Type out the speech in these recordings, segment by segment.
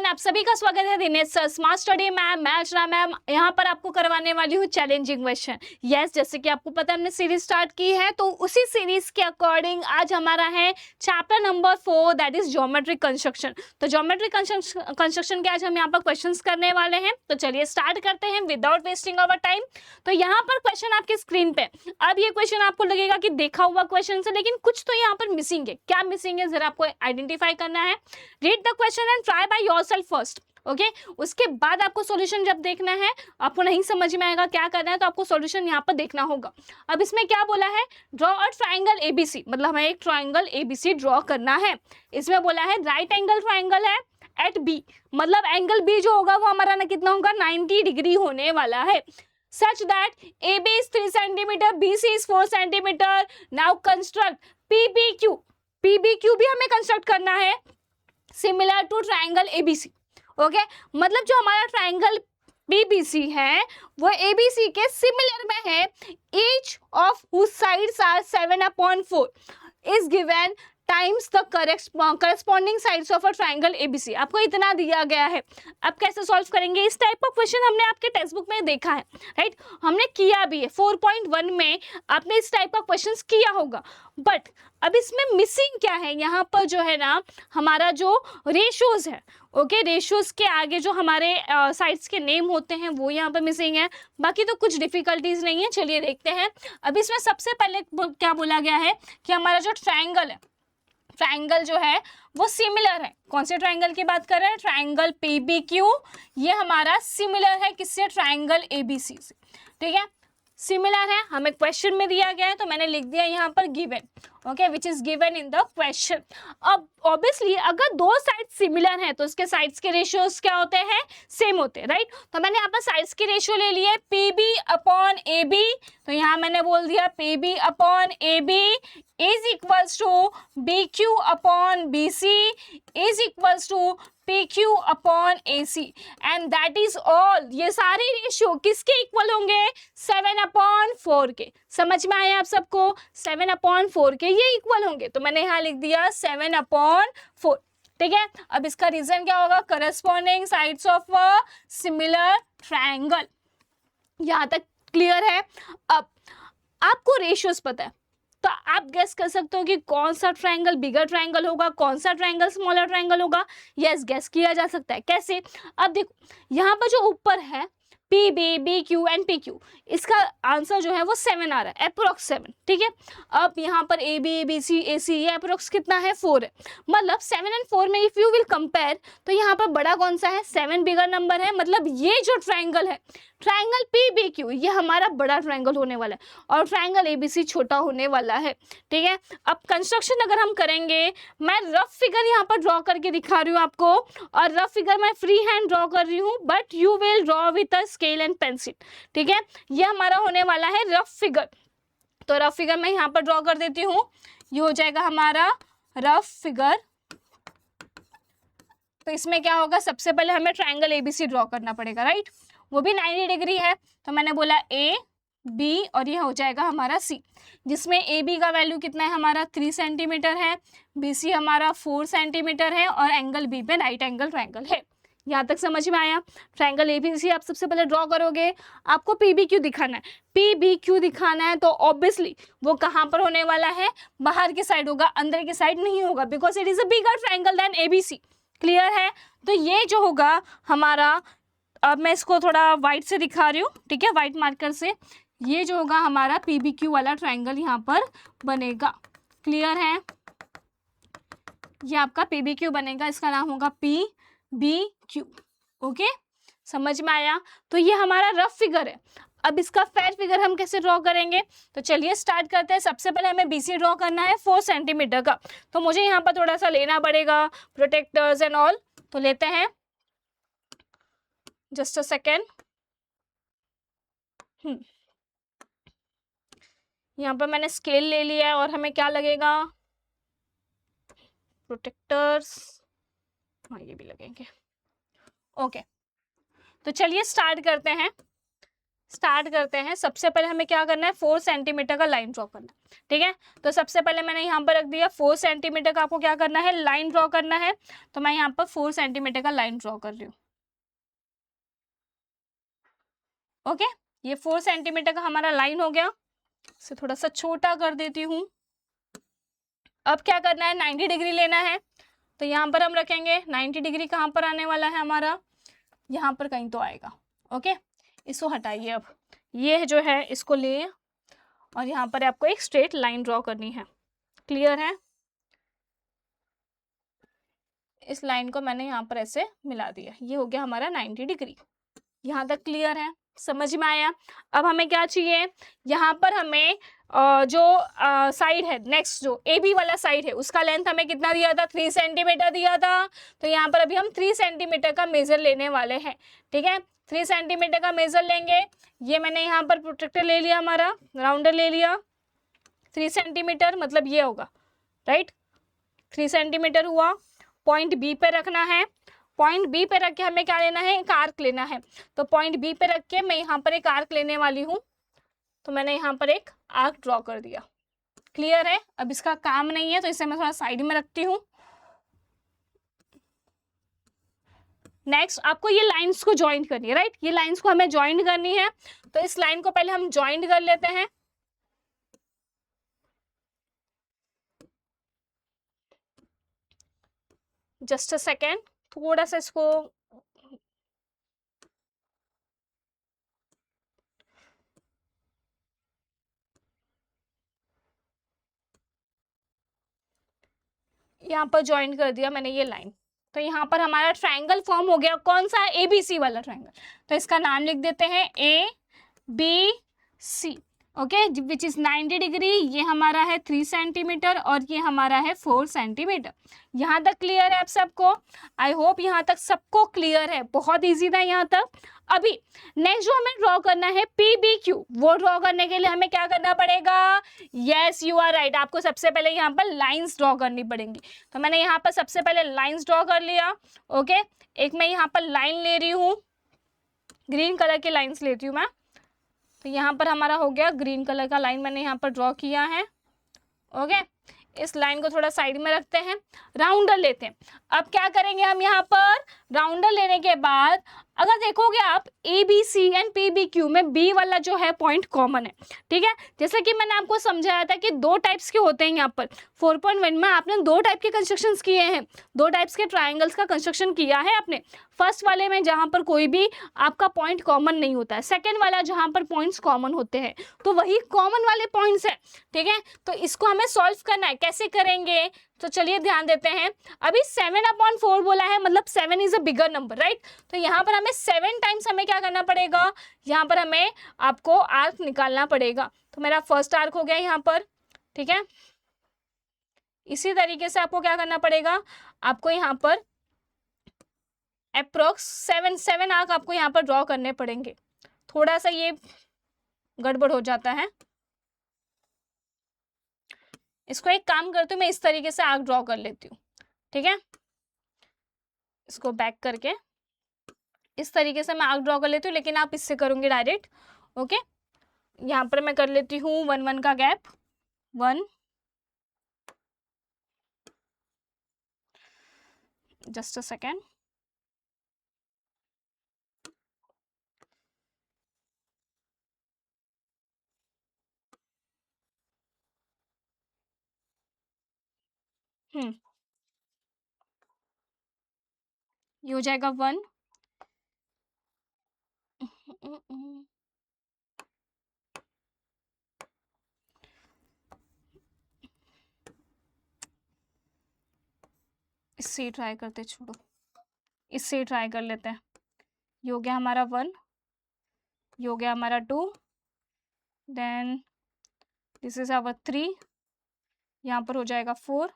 Everyone, आप सभी का स्वागत है Dinesh sir smart study ma'am. मैं अर्चना मैम यहाँ पर आपको करवाने वाली हूँ चैलेंजिंग क्वेश्चन। यस, जैसे कि आपको पता है हमने सीरीज स्टार्ट की है, तो उसी सीरीज के अकॉर्डिंग आज हमारा है chapter number 4, that is geometric construction. तो ज्योमेट्रिक कंस्ट्रक्शन के आज हम यहाँ पर क्वेश्चंस करने वाले हैं। तो चलिए स्टार्ट करते हैं विदाउट वेस्टिंग आवर टाइम। तो यहाँ पर क्वेश्चन आपके स्क्रीन पे, अब ये क्वेश्चन आपको लगेगा कि देखा हुआ क्वेश्चन है, लेकिन कुछ तो यहाँ पर मिसिंग है। क्या मिसिंग है जरा आपको आइडेंटिफाई करना है। Read the question and try by yourself first. Okay, उसके बाद आपको सॉल्यूशन जब देखना है, आपको नहीं समझ में आएगा क्या करना है, तो आपको सॉल्यूशन यहाँ पर देखना होगा। अब इसमें क्या बोला है, ड्रॉ अ ट्राइंगल एबीसी, मतलब हमें एक ट्राइंगल एबीसी ड्रॉ करना है। इसमें बोला है राइट एंगल ट्राइंगल है एट बी, मतलब एंगल बी जो होगा वो हमारा ना कितना होगा, 90 डिग्री होने वाला है। Such that AB is 3 centimeter, BC is 4 centimeter. Now construct PBQ. PBQ भी हमें कंस्ट्रक्ट करना है similar to triangle ABC. Okay, मतलब जो हमारा ट्राइंगल BBC है वो ABC के सिमिलर में है। Each of whose sides are 7/4 is given times the corresponding sides of a triangle ABC. आपको इतना दिया गया है, अब कैसे सॉल्व करेंगे। इस टाइप का क्वेश्चन हमने आपके टेक्स्ट बुक में देखा है, राइट, हमने किया भी है। 4.1 में आपने इस टाइप का क्वेश्चंस किया होगा, बट अब इसमें मिसिंग क्या है, यहाँ पर जो है ना हमारा जो रेशियोज है, ओके, रेशियोज के आगे जो हमारे साइड्स के नेम होते हैं वो यहाँ पर मिसिंग है। बाकी तो कुछ डिफिकल्टीज नहीं है, चलिए देखते हैं। अब इसमें सबसे पहले क्या बोला गया है कि हमारा जो ट्राइंगल है, ट्राइंगल जो है वो सिमिलर है। कौन से ट्राइंगल की बात कर रहे हैं, ट्राइंगल PBQ। ये हमारा सिमिलर है किससे, ट्राइंगल ABC से, ठीक है, सिमिलर है। हमें क्वेश्चन में दिया गया है तो मैंने लिख दिया यहाँ पर given, okay, which is given in the question. अब ऑब्वियसली अगर दो साइड सिमिलर हैं तो उसके साइड्स के रेशियोज क्या होते हैं, सेम होते हैं, राइट। तो मैंने यहाँ पर साइड्स की रेशियो ले ली है PB/AB, तो यहाँ मैंने बोल दिया PB/AB is equals to BQ/BC is equals to PQ/AC and that is all. ये सारे रेशियो किसके इक्वल होंगे, 7/4 के। समझ में आया आप सबको, 7/4 के ये इक्वल होंगे, तो मैंने यहाँ लिख दिया 7/4, ठीक है। अब इसका रीजन क्या होगा, corresponding sides of a similar triangle. यहाँ तक क्लियर है। अब आपको रेशियोज पता है तो आप गेस कर सकते हो कि कौन सा ट्रायंगल बिगर ट्रायंगल होगा, कौन सा ट्रायंगल स्मॉलर ट्रायंगल होगा। यस, गेस किया जा सकता है। कैसे, अब देखो यहाँ पर जो ऊपर है PB, BQ एंड PQ, इसका आंसर जो है वो 7 आ रहा है, अप्रोक्स 7, ठीक है। अब यहाँ पर AB, ABC, AC ये अप्रोक्स कितना है, 4 है। मतलब 7 और 4 में इफ यू विल कंपेयर तो यहाँ पर बड़ा कौन सा है, 7 बिगर नंबर है। मतलब ये जो ट्राइंगल है, ट्राइंगल PBQ, ये हमारा बड़ा ट्राइंगल होने वाला है और ट्राइंगल ABC छोटा होने वाला है, ठीक है। अब कंस्ट्रक्शन अगर हम करेंगे, मैं रफ फिगर यहाँ पर ड्रॉ करके दिखा रही हूँ आपको, और रफ फिगर मैं फ्री हैंड ड्रॉ कर रही हूँ, but you will draw with a scale and pencil, ठीक है। ये हमारा होने वाला है रफ फिगर। तो रफ फिगर मैं यहाँ पर ड्रॉ कर देती हूँ, ये हो जाएगा हमारा रफ फिगर। तो इसमें क्या होगा, सबसे पहले हमें ट्राइंगल ABC ड्रॉ करना पड़ेगा, राइट, वो भी 90 डिग्री है। तो मैंने बोला AB और ये हो जाएगा हमारा C, जिसमें AB का वैल्यू कितना है हमारा 3 सेंटीमीटर है, BC हमारा 4 सेंटीमीटर है, और एंगल B पे राइट एंगल ट्राइंगल है। यहाँ तक समझ में आया। ट्राइंगल ABC आप सबसे पहले ड्रॉ करोगे, आपको PBQ दिखाना है। PBQ दिखाना है तो ऑब्वियसली वो कहाँ पर होने वाला है, बाहर की साइड होगा, अंदर की साइड नहीं होगा, because it is a bigger triangle than ABC। Clear है। तो ये जो होगा हमारा, अब मैं इसको थोड़ा वाइट से दिखा रही हूँ, ठीक है, वाइट मार्कर से, ये जो होगा हमारा PBQ वाला ट्राइंगल यहाँ पर बनेगा। क्लियर है, ये आपका PBQ बनेगा, इसका नाम होगा PBQ। ओके, समझ में आया। तो ये हमारा रफ फिगर है। अब इसका फेयर फिगर हम कैसे ड्रॉ करेंगे, तो चलिए स्टार्ट करते हैं। सबसे पहले हमें BC ड्रॉ करना है 4 सेंटीमीटर का, तो मुझे यहाँ पर थोड़ा सा लेना पड़ेगा प्रोटेक्टर्स एंड ऑल, तो लेते हैं, जस्ट अ सेकेंड। यहाँ पर मैंने स्केल ले लिया है और हमें क्या लगेगा, प्रोटेक्टर्स, हाँ ये भी लगेंगे। ओके, तो चलिए स्टार्ट करते हैं। स्टार्ट करते हैं। सबसे पहले हमें क्या करना है, 4 सेंटीमीटर का लाइन ड्रॉ करना है, ठीक है। तो सबसे पहले मैंने यहाँ पर रख दिया 4 सेंटीमीटर का आपको क्या करना है, लाइन ड्रॉ करना है। तो मैं यहाँ पर 4 सेंटीमीटर का लाइन ड्रॉ कर रही हूँ। ओके, ये 4 सेंटीमीटर का हमारा लाइन हो गया। इसे थोड़ा सा छोटा कर देती हूँ। अब क्या करना है, 90 डिग्री लेना है। तो यहाँ पर हम रखेंगे 90 डिग्री। कहाँ पर आने वाला है हमारा, यहाँ पर कहीं तो आएगा। ओके, इसको हटाइए। अब ये जो है इसको ले और यहाँ पर आपको एक स्ट्रेट लाइन ड्रॉ करनी है। क्लियर है? इस लाइन को मैंने यहाँ पर ऐसे मिला दिया, ये हो गया हमारा 90 डिग्री। यहाँ तक क्लियर है, समझ में आया? अब हमें क्या चाहिए, यहाँ पर हमें जो साइड है, नेक्स्ट जो ए बी वाला साइड है, उसका लेंथ हमें कितना दिया था, 3 सेंटीमीटर दिया था। तो यहाँ पर अभी हम 3 सेंटीमीटर का मेजर लेने वाले हैं, ठीक है। 3 सेंटीमीटर का मेजर लेंगे। ये मैंने यहाँ पर प्रोट्रैक्टर ले लिया, हमारा राउंडर ले लिया। 3 सेंटीमीटर मतलब ये होगा, राइट। 3 सेंटीमीटर हुआ। पॉइंट बी पे रखना है। पॉइंट बी पे रख के हमें क्या लेना है, एक आर्क लेना है। तो पॉइंट बी पे रख के मैं यहाँ पर एक आर्क लेने वाली हूँ। तो मैंने यहाँ पर एक आर्क ड्रॉ कर दिया। क्लियर है? अब इसका काम नहीं है तो इसे मैं थोड़ा साइड में रखती हूँ। नेक्स्ट आपको ये लाइंस को ज्वाइंट करनी है, राइट। ये लाइंस को हमें ज्वाइंट करनी है। तो इस लाइन को पहले हम ज्वाइंट कर लेते हैं। जस्ट अ सेकेंड, थोड़ा सा इसको यहाँ पर ज्वाइन कर दिया मैंने ये लाइन। तो यहाँ पर हमारा ट्रायंगल फॉर्म हो गया। कौन सा, एबीसी वाला ट्रायंगल। तो इसका नाम लिख देते हैं A B C. Okay, which is 90 degree. ये हमारा है 3 सेंटीमीटर और ये हमारा है 4 सेंटीमीटर। यहाँ तक क्लियर है आप सबको? आई होप यहाँ तक सबको क्लियर है। बहुत ईजी था यहाँ तक। अभी नेक्स्ट जो हमें ड्रॉ करना है पी बी क्यू, वो ड्रॉ करने के लिए हमें क्या करना पड़ेगा, यस यू आर राइट, आपको सबसे पहले यहाँ पर लाइंस ड्रॉ करनी पड़ेंगी। तो मैंने यहाँ पर सबसे पहले लाइंस ड्रॉ कर लिया। ओके, एक मैं यहाँ पर लाइन ले रही हूँ, ग्रीन कलर की लाइंस लेती हूँ मैं। तो यहाँ पर हमारा हो गया ग्रीन कलर का लाइन मैंने यहाँ पर ड्रॉ किया है। ओके, इस लाइन को थोड़ा साइड में रखते हैं। राउंडर लेते हैं। अब क्या करेंगे हम, यहाँ पर राउंडर लेने के बाद अगर देखोगे आप A B C and P B Q में बी वाला जो है पॉइंट कॉमन है, ठीक है। जैसे कि मैंने आपको समझाया था कि 2 टाइप्स के होते हैं। यहाँ पर 4.1 में आपने 2 टाइप के कंस्ट्रक्शंस किए हैं, 2 टाइप्स के ट्राइंगल्स का कंस्ट्रक्शन किया है आपने। फर्स्ट वाले में जहाँ पर कोई भी आपका पॉइंट कॉमन नहीं होता है, सेकेंड वाला जहाँ पर पॉइंट्स कॉमन होते हैं। तो वही कॉमन वाले पॉइंट्स है, ठीक है। तो इसको हमें सॉल्व करना है, कैसे करेंगे तो चलिए ध्यान देते हैं। अभी 7/4 बोला है, मतलब 7 is a bigger number, right. तो यहाँ पर हमें 7 टाइम्स हमें क्या करना पड़ेगा, यहाँ पर हमें आपको आर्क निकालना पड़ेगा। तो मेरा फर्स्ट आर्क हो गया यहाँ पर, ठीक है। इसी तरीके से आपको क्या करना पड़ेगा, आपको यहाँ पर अप्रोक्स 7 आर्क आपको यहाँ पर ड्रॉ करने पड़ेंगे। थोड़ा सा ये गड़बड़ हो जाता है, इसको एक काम करती हूँ मैं, इस तरीके से आर्क ड्रॉ कर लेती हूँ, ठीक है। इसको बैक करके इस तरीके से मैं आर्क ड्रॉ कर लेती हूँ, लेकिन आप इससे करूँगी डायरेक्ट। ओके, यहाँ पर मैं कर लेती हूँ 1-1 का गैप, 1, जस्ट अ सेकेंड। ये हो जाएगा 1। इससे ट्राई करते, छोड़ो, इससे ट्राई कर लेते हैं। ये हो गया हमारा 1, ये हो गया हमारा 2, देन दिस इज आवर 3, यहाँ पर हो जाएगा 4,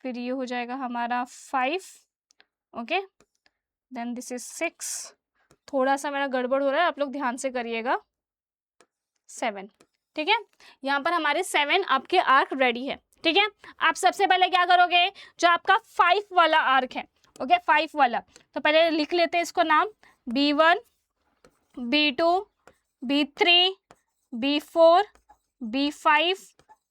फिर ये हो जाएगा हमारा 5, ओके, देन दिस इज 6, थोड़ा सा मेरा गड़बड़ हो रहा है, आप लोग ध्यान से करिएगा, 7, ठीक है। यहाँ पर हमारे 7 आपके आर्क रेडी है, ठीक है। आप सबसे पहले क्या करोगे, जो आपका 5 वाला आर्क है, ओके, 5 वाला, तो पहले लिख लेते हैं इसको नाम B1, B2, B3, B4, B5,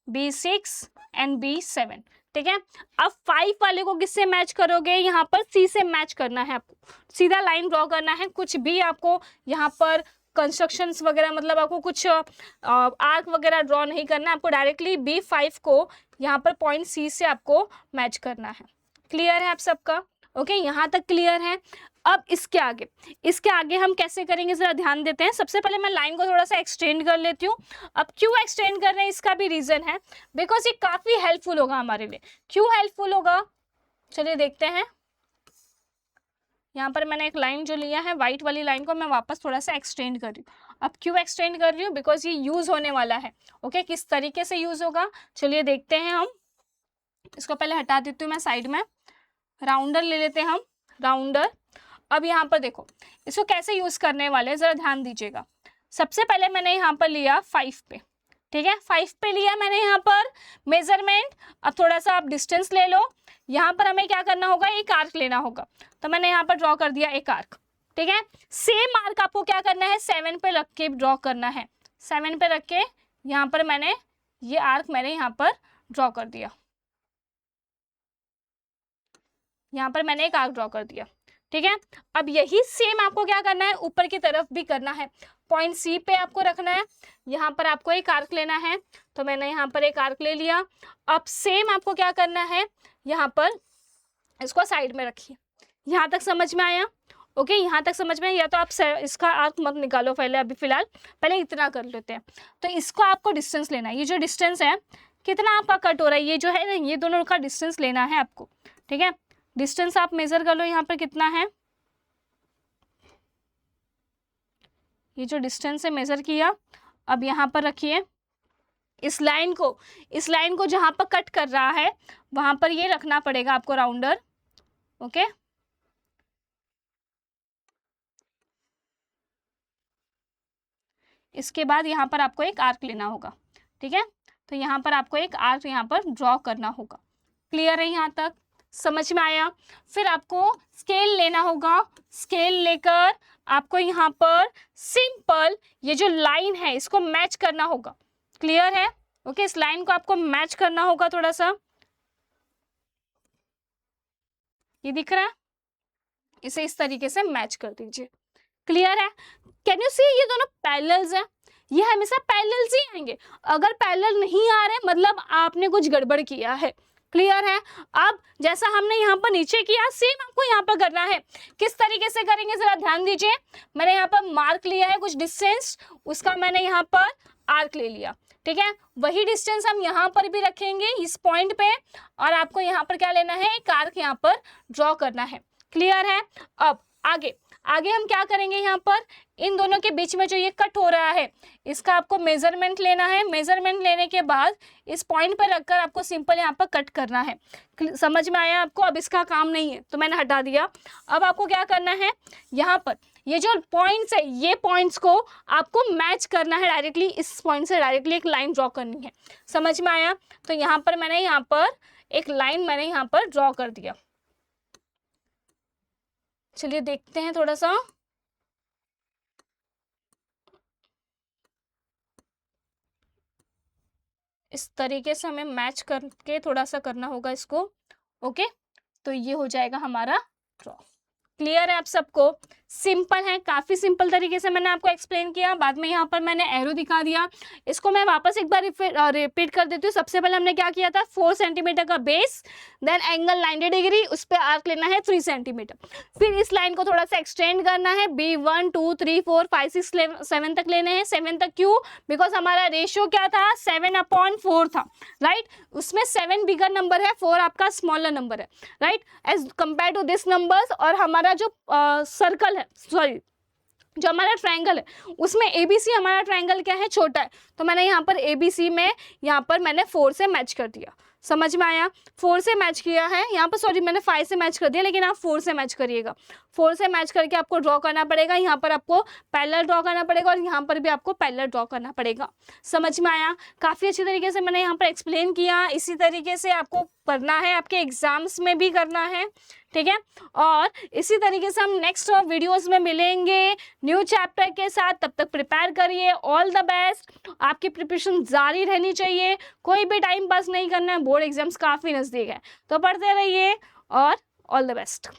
B6 and B7। ठीक है, अब 5 वाले को किससे मैच करोगे, यहाँ पर C से मैच करना है आपको, सीधा लाइन ड्रॉ करना है, कुछ भी आपको यहाँ पर कंस्ट्रक्शंस वगैरह मतलब आपको कुछ आर्क वगैरह ड्रॉ नहीं करना है, आपको डायरेक्टली B5 को यहाँ पर पॉइंट C से आपको मैच करना है। क्लियर है आप सबका? ओके, यहाँ तक क्लियर है। अब इसके आगे हम कैसे करेंगे जरा ध्यान देते हैं। सबसे पहले मैं लाइन को थोड़ा सा एक्सटेंड कर लेती हूँ। अब क्यों एक्सटेंड कर रहे हैं इसका भी रीजन है, बिकॉज ये काफी हेल्पफुल होगा हमारे लिए। क्यों हेल्पफुल होगा, चलिए देखते हैं। यहाँ पर मैंने एक लाइन जो लिया है व्हाइट वाली लाइन को मैं वापस थोड़ा सा एक्सटेंड कर रही हूँ। अब क्यों एक्सटेंड कर रही हूँ, बिकॉज ये यूज होने वाला है। ओके, किस तरीके से यूज होगा चलिए देखते हैं हम। इसको पहले हटा देती हूँ मैं साइड में। राउंडर ले लेते हैं हम, राउंडर। अब यहाँ पर देखो इसको कैसे यूज करने वाले हैं जरा ध्यान दीजिएगा। सबसे पहले मैंने यहाँ पर लिया 5 पे, ठीक है, 5 पे लिया मैंने यहाँ पर मेजरमेंट। अब थोड़ा सा आप डिस्टेंस ले लो। यहाँ पर हमें क्या करना होगा, एक आर्क लेना होगा, तो मैंने यहाँ पर ड्रॉ कर दिया एक आर्क। ठीक है, सेम आर्क आपको क्या करना है, 7 पे रख के ड्रॉ करना है। 7 पे रख के यहाँ पर मैंने ये आर्क मैंने यहाँ पर ड्रॉ कर दिया। यहाँ पर मैंने एक आर्क ड्रॉ कर दिया। ठीक है, अब यही सेम आपको क्या करना है, ऊपर की तरफ भी करना है। पॉइंट सी पे आपको रखना है, यहाँ पर आपको एक आर्क लेना है, तो मैंने यहाँ पर एक आर्क ले लिया। अब सेम आपको क्या करना है, यहाँ पर इसको साइड में रखिए। यहाँ तक समझ में आया? ओके, यहाँ तक समझ में आया? या तो आप इसका आर्क मत निकालो पहले, अभी फिलहाल पहले इतना कर लेते हैं। तो इसको आपको डिस्टेंस लेना है, ये जो डिस्टेंस है कितना आपका कट हो रहा है, ये जो है ना, ये दोनों का डिस्टेंस लेना है आपको। ठीक है, डिस्टेंस आप मेजर कर लो यहाँ पर कितना है। ये जो डिस्टेंस है मेजर किया, अब यहाँ पर रखिए इस लाइन को जहां पर कट कर रहा है वहां पर ये रखना पड़ेगा आपको राउंडर। ओके, इसके बाद यहाँ पर आपको एक आर्क लेना होगा। ठीक है, तो यहाँ पर आपको एक आर्क यहाँ पर ड्रॉ करना होगा। क्लियर है यहाँ तक? समझ में आया? फिर आपको स्केल लेना होगा। स्केल लेकर आपको यहाँ पर सिंपल ये जो लाइन है इसको मैच करना होगा। क्लियर है? ओके, इस लाइन को आपको मैच करना होगा थोड़ा सा। ये दिख रहा है, इसे इस तरीके से मैच कर दीजिए। क्लियर है? कैन यू सी, ये दोनों पैरेलल्स हैं, ये हमेशा पैरेलल्स ही आएंगे। अगर पैरेलल नहीं आ रहे मतलब आपने कुछ गड़बड़ किया है। क्लियर है? अब जैसा हमने यहाँ पर नीचे किया सेम आपको यहाँ पर करना है। किस तरीके से करेंगे जरा ध्यान दीजिए। मैंने यहाँ पर मार्क लिया है कुछ डिस्टेंस, उसका मैंने यहाँ पर आर्क ले लिया। ठीक है, वही डिस्टेंस हम यहाँ पर भी रखेंगे इस पॉइंट पे, और आपको यहाँ पर क्या लेना है, एक आर्क यहाँ पर ड्रॉ करना है। क्लियर है? अब आगे हम क्या करेंगे, यहाँ पर इन दोनों के बीच में जो ये कट हो रहा है इसका आपको मेजरमेंट लेना है। मेजरमेंट लेने के बाद इस पॉइंट पर रखकर आपको सिंपल यहाँ पर कट करना है। समझ में आया आपको? अब इसका काम नहीं है तो मैंने हटा दिया। अब आपको क्या करना है, यहाँ पर ये जो पॉइंट्स है ये पॉइंट्स को आपको मैच करना है डायरेक्टली। इस पॉइंट से डायरेक्टली एक लाइन ड्रॉ करनी है। समझ में आया? तो यहाँ पर मैंने यहाँ पर एक लाइन मैंने यहाँ पर ड्रॉ कर दिया। चलिए देखते हैं थोड़ा सा। इस तरीके से हमें मैच करके थोड़ा सा करना होगा इसको। ओके, तो ये हो जाएगा हमारा ड्रॉ। क्लियर है आप सबको? सिंपल है, काफी सिंपल तरीके से मैंने आपको एक्सप्लेन किया। बाद में यहाँ पर मैंने एरो दिखा दिया। इसको मैं वापस एक बार रिपीट कर देती हूँ। सबसे पहले हमने क्या किया था, 4 सेंटीमीटर का बेस, देन एंगल 90 डिग्री, उस पर आर्क लेना है 3 सेंटीमीटर। फिर इस लाइन को थोड़ा सा एक्सटेंड करना है, B1 2 3 4 5 6 7 तक लेने हैं। 7 तक क्यों? बिकॉज हमारा रेशियो क्या था, 7/4 था, राइट। उसमें 7 बिगर नंबर है, 4 आपका स्मॉलर नंबर है, right, as compare to this numbers. और हमारा जो सर्कल है, सॉरी जो हमारा ट्रायंगल है उसमें ABC हमारा ट्रायंगल क्या है, छोटा है, तो मैंने यहाँ पर ABC में यहाँ पर मैंने 4 से मैच कर दिया। समझ में आया? 4 से मैच किया है यहाँ पर, सॉरी मैंने 5 से मैच कर दिया, लेकिन आप 4 से मैच करिएगा। 4 से मैच करके आपको ड्रॉ करना पड़ेगा। यहाँ पर आपको पैरेलल ड्रॉ करना पड़ेगा और यहाँ पर भी आपको पैरेलल ड्रॉ करना पड़ेगा। समझ में आया? काफ़ी अच्छी तरीके से मैंने यहाँ पर एक्सप्लेन किया। इसी तरीके से आपको करना है, आपके एग्जाम्स में भी करना है, ठीक है। और इसी तरीके से हम नेक्स्ट वीडियोस में मिलेंगे न्यू चैप्टर के साथ। तब तक प्रिपेयर करिए। All the best. आपकी प्रिपरेशन जारी रहनी चाहिए, कोई भी टाइम पास नहीं करना है, बोर्ड एग्जाम्स काफ़ी नज़दीक है, तो पढ़ते रहिए और ऑल द बेस्ट।